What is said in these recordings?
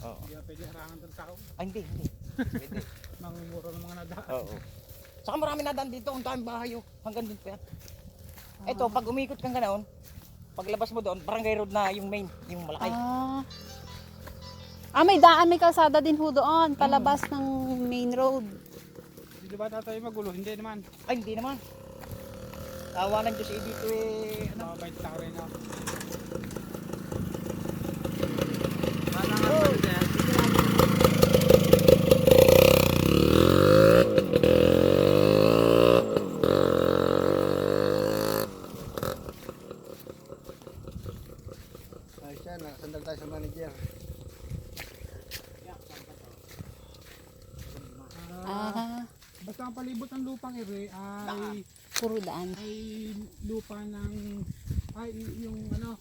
Oo. Hindi na pwede harangan ng tao. Ay, hindi. Pwede. Mangumuro ng mga nadaan. Oo. Saka marami nadaan dito. Ang daming bahay oh. Hanggang dun pa yan. Ito, pag umikot kang ganoon, paglabas mo doon, barangay road na yung main, yung malaki. May daan, may kalsada din ho doon, palabas ng main road. Hindi ba tatay magulo? Hindi naman. Ay, hindi naman. Tawa ng Diyos dito eh. Ano? Mabait tao rin ako. Ay siya, nakasandal tayo sa manager. Basta ang palibot ng lupang ere ay Puro daan. lupa ng yung ano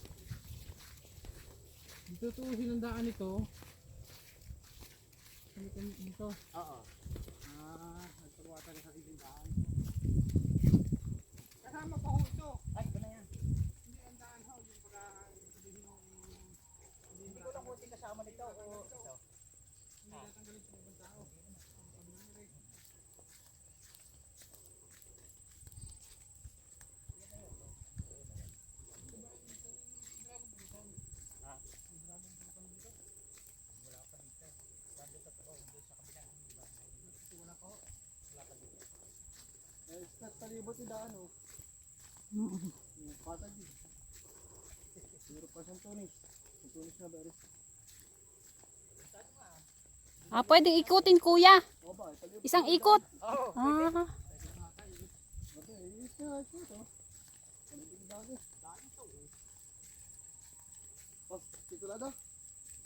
tutuusin ang daan ito dito. Oo. Nagtuwatan sa isang daan. Kasama pa ho ito. Ay, ito na yan. Hindi ang daan ho yung para Hindi ko lang kunti kasama nito. O ito. hindi natanggalin sa ibang tao. Palibot yung daan oh. Yung patag yun. Siguro pa siyang tunis. Yung tunis na beres. Pwede ikutin kuya. O ba, palibot. Isang ikot. Oo. Ah, Okay, ito ito. Palibot yung daan eh. Oh, titulado?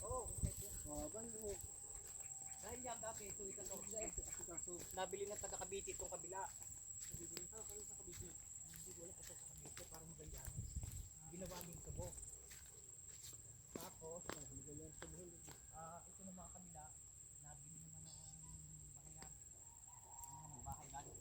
Oo. Mabay oh. Dahil yan dati, ito ikalog. Nabili ng taga Cavite itong kabila. Hindi ko alam sa Cavite para magayanis. Ginawa ng tubo. Tapos, ito na mga kabila, nabili naman ng bahay lalo.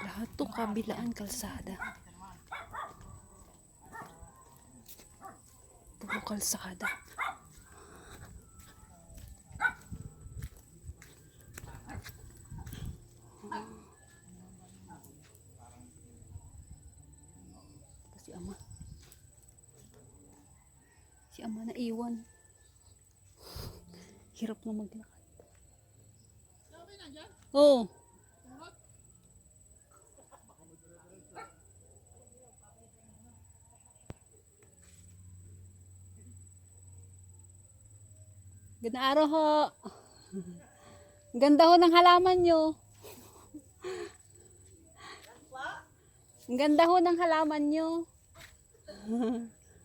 lahat to kabilaan kalsada. Puro kalsada. Si ama. Si ama na iwan. Hirap na maglakad. Oo. Ganda araw ho. Ganda ho ng halaman nyo. Ang ganda ho ng halaman nyo.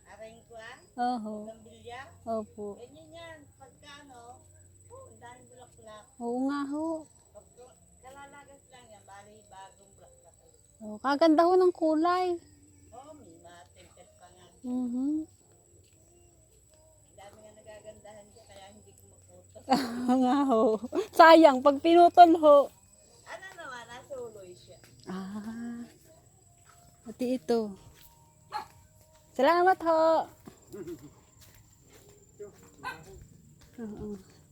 Aring kuan, Oho. gambilya, Opo. ganyan yan. Pagkano, ang daming bulaklak. Oo nga ho. Kalalagas lang yan, bali bagong bulaklak. Oh, kaganda ho ng kulay. Oh, may matempet pa nga. Mhm. Dami nga nagagandahan dyan, kaya hindi ko maputos. Nga ho. Sayang, pag pinutol ho. Ano naman, nasa uloy siya. Pati ito. Salamat ho.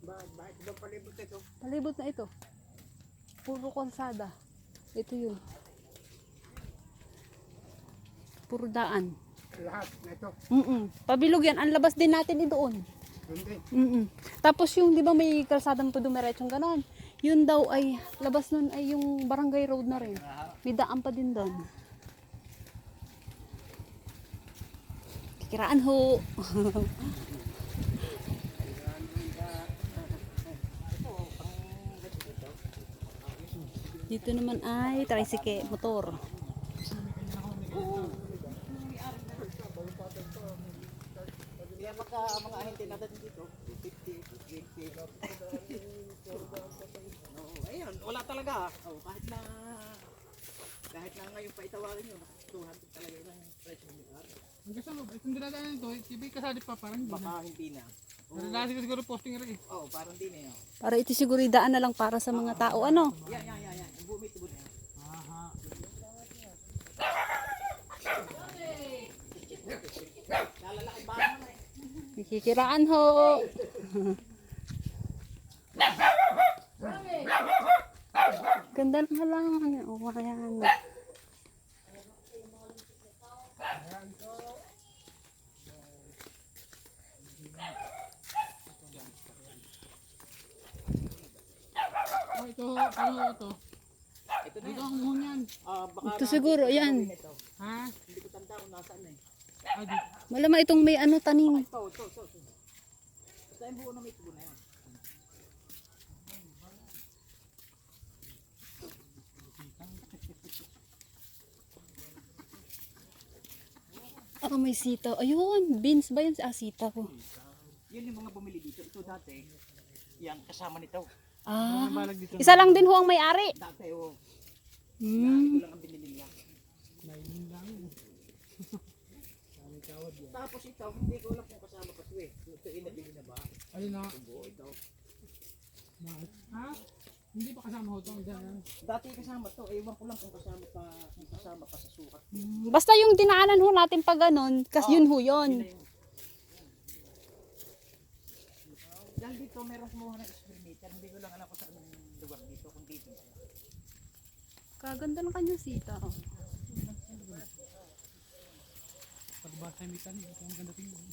Bakit ba palibot ito? Palibot na ito. Puro kalsada. Ito yun. Puro daan. Lahat na ito. Pabilog yan. Ang labas din natin doon. Hindi. Tapos yung di ba may kalsadang pa dumiretsong ganon. Yun daw ay labas nun ay yung barangay road na rin. May daan pa din doon. Kikiraan ho. Dito naman ay tricycle, motor. pagka mga ahente natin dito, 50, 20. Oo, ayun, wala talaga. Oh, kahit na ngayon pa itawagin nyo, 200 talaga yun ang presyo nito. Hanggang sa loob, itong dinadaan nito, ibig kasali pa, parang hindi na. Baka hindi na. Pero dati ko siguro posting rin eh. Oo, parang hindi na yun. Para ito siguro idaan na lang para sa mga tao, ano? Yan. Ang bumit na yan. Aha. Nalalaki ba mo na eh. Nakikiraan ho. Ganda ng halaman. O, ayan. Oh, ito, ano ito? Ito na Dito yan. ang muhon yan. Baka Ito siguro, yan. ito. Ha? Hindi ko tanda kung nasaan na eh. Ah, dito. Malamang itong may ano tanim. Ito. Basta yung buo na may tubo na yan. Ah, may sitaw. Ayun, beans ba yun? Ah, sitaw. Yun yung mga bumili dito. Ito dati, yan kasama nito. Ah, Balag dito. isa lang din ho ang may-ari. Dati oh, Hmm. ito lang ang binili nila. Mainin lang. Tapos ito, hindi ko alam kung kasama pa ito eh. Ito inabili na ba? Ayun na. Ito buo ito. Ha? Hindi pa kasama ko ito. Dati kasama to, ewan ko lang kung kasama pa sa sukat. Basta yung dinaanan ho natin pag ganun, kasi yun ho yun. Yun na yun. Dahil dito merong kumuha ng experimenter, hindi ko lang alam kung saan yung lugar dito, kung dito. Kaganda ng kanyang sitaw. Pagbasa yung mitan, ito ang ganda tingnan.